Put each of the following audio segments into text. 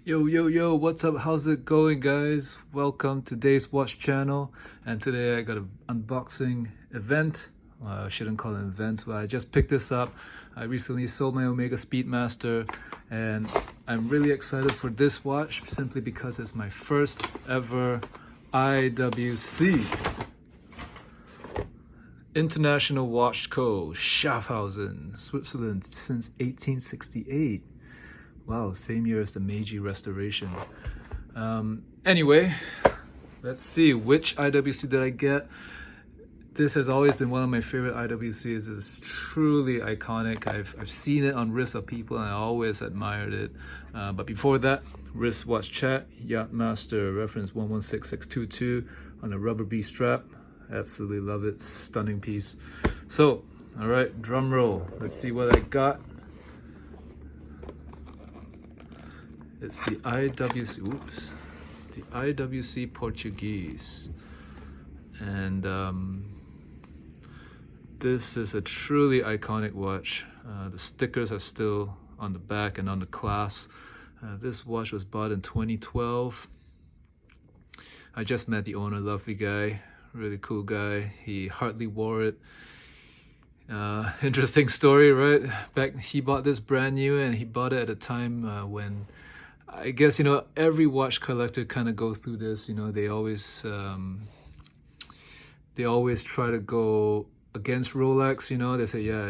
Yo, what's up? How's it going, guys? Welcome to today's watch channel. And today I got an unboxing event. Well, I shouldn't call it an event, but I just picked this up. I recently sold my Omega Speedmaster, and I'm really excited for this watch simply because it's my first ever IWC. International Watch Co. Schaffhausen, Switzerland since 1868. Wow, same year as the Meiji Restoration. Anyway, let's see which IWC did I get. This has always been one of my favorite IWCs. It's truly iconic. I've seen it on wrists of people and I always admired it. But before that, wristwatch chat, Yachtmaster reference 116622 on a rubber B strap. Absolutely love it. Stunning piece. So, all right, drum roll. Let's see what I got. It's the IWC Portuguese, and this is a truly iconic watch. The stickers are still on the back and on the clasp. This watch was bought in 2012. I just met the owner, lovely guy, really cool guy. He hardly wore it. Interesting story, right? He bought this brand new, and he bought it at a time when I guess, every watch collector kind of goes through this. They always try to go against Rolex. They say, yeah,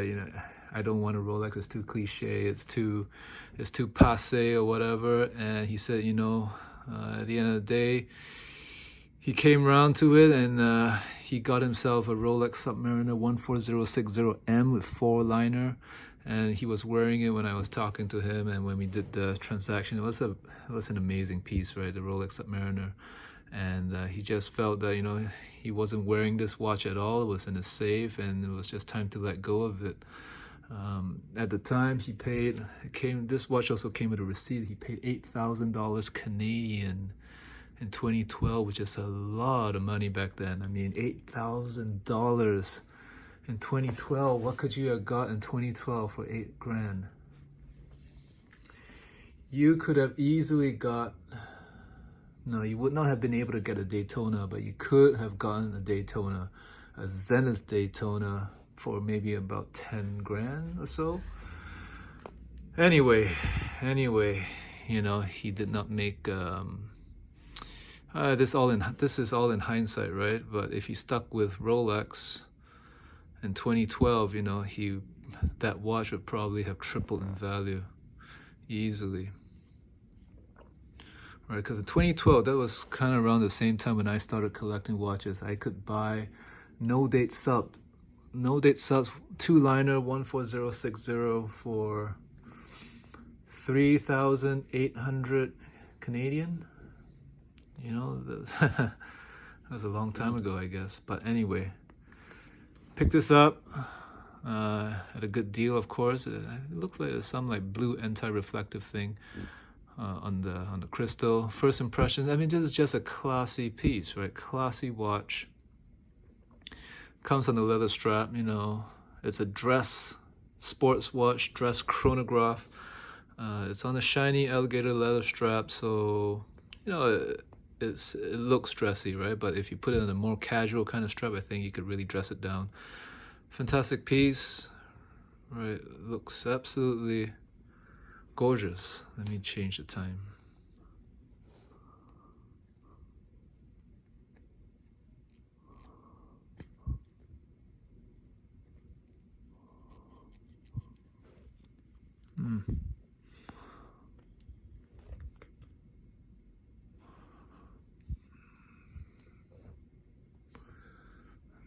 I don't want a Rolex, it's too cliche, it's too passe or whatever. And he said, at the end of the day, he came around to it, and he got himself a Rolex Submariner 14060M with 4-liner. And he was wearing it when I was talking to him, and when we did the transaction, it was an amazing piece, right? The Rolex Submariner. And he just felt that, he wasn't wearing this watch at all. It was in a safe, and it was just time to let go of it. At the time, this watch also came with a receipt. He paid $8,000 Canadian in 2012, which is a lot of money back then. I mean, $8,000 in 2012. What could you have got in 2012 for $8,000? You could have easily got, no, you would not have been able to get a Daytona, but you could have gotten a Daytona, a Zenith Daytona, for maybe about $10,000 or so. Anyway, he did not make this is all in hindsight, right? But if he stuck with Rolex in 2012, that watch would probably have tripled in value easily, right? Because in 2012, that was kind of around the same time when I started collecting watches. I could buy no date subs 2-liner 14060 for 3,800 Canadian. That was a long time ago, I guess. But anyway, picked this up at a good deal, of course. It looks like there's some blue anti-reflective thing on the crystal. First impressions, I mean, this is just a classy piece, right? Classy watch. Comes on the leather strap. It's a dress sports watch, dress chronograph. It's on a shiny alligator leather strap, so it looks dressy, right? But if you put it on a more casual kind of strap, I think you could really dress it down. Fantastic piece, right? Looks absolutely gorgeous. Let me change the time.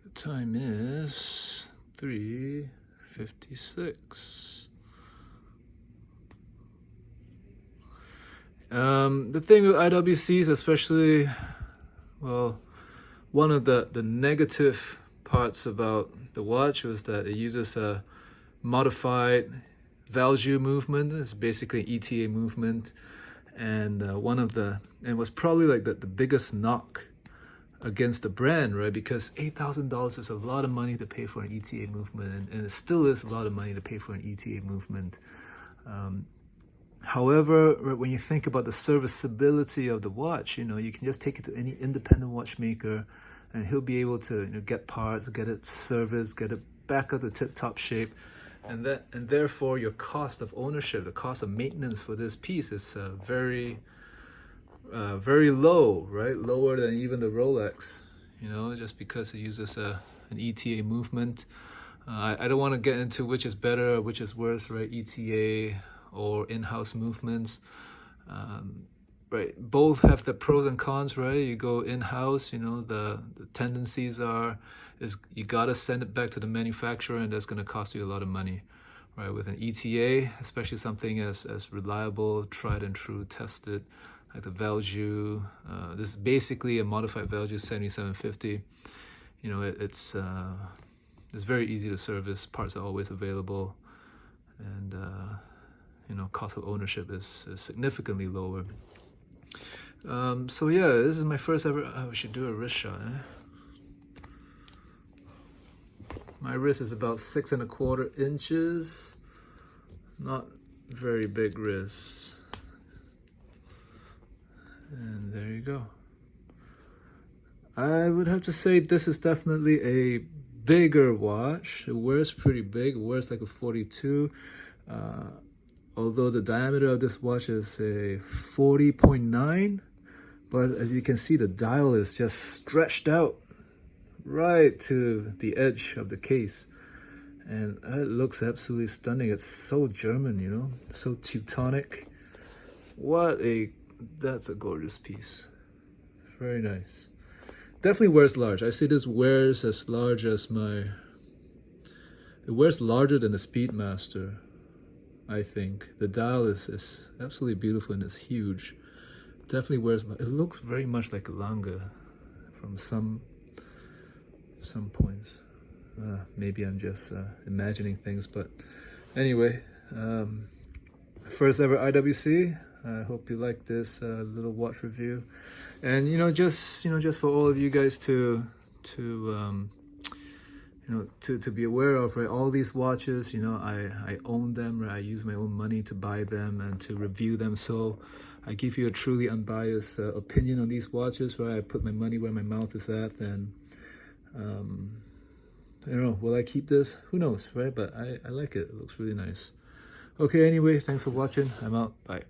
The time is 3:56. The thing with IWCs, especially, well, one of the negative parts about the watch was that it uses a modified Valjoux movement. It's basically an ETA movement, and was probably the biggest knock against the brand, right? Because $8,000 is a lot of money to pay for an ETA movement, and it still is a lot of money to pay for an ETA movement. However, when you think about the serviceability of the watch, you know, you can just take it to any independent watchmaker and he'll be able to, you know, get parts, get it serviced, get it back up to tip-top shape. And therefore your cost of ownership, the cost of maintenance for this piece is very low, right? Lower than even the Rolex, you know, just because it uses an ETA movement. I don't want to get into which is better or which is worse, right? ETA or in-house movements. Right, both have the pros and cons, right? You go in-house, you know, the tendencies is you gotta send it back to the manufacturer, and that's gonna cost you a lot of money, right? With an ETA, especially something as reliable, tried and true, tested, like the Valjoux. This is basically a modified Valjoux 7750. You know, it's very easy to service. Parts are always available, and you know, cost of ownership is significantly lower. So yeah, this is my first ever. We should do a wrist shot. My wrist is about 6¼ inches. Not very big wrist. And there you go. I would have to say this is definitely a bigger watch. It wears pretty big. It wears like a 42. Although the diameter of this watch is a 40.9, but as you can see, the dial is just stretched out right to the edge of the case, and it looks absolutely stunning. It's so German, you know, so Teutonic. That's a gorgeous piece. Very nice. Definitely wears large. I say this wears as large as it wears larger than the Speedmaster. I think the dial is absolutely beautiful and it's huge. Definitely wears. It looks very much like a Lange from some points. Maybe I'm just imagining things, but anyway, first ever IWC. I hope you like this little watch review, and just for all of you guys to be aware of, right? All these watches, I own them, right? I use my own money to buy them and to review them, so I give you a truly unbiased opinion on these watches, right? I put my money where my mouth is at, and I don't know, will I keep this? Who knows, right? But I like it. It looks really nice. Okay, anyway, thanks for watching. I'm out. Bye.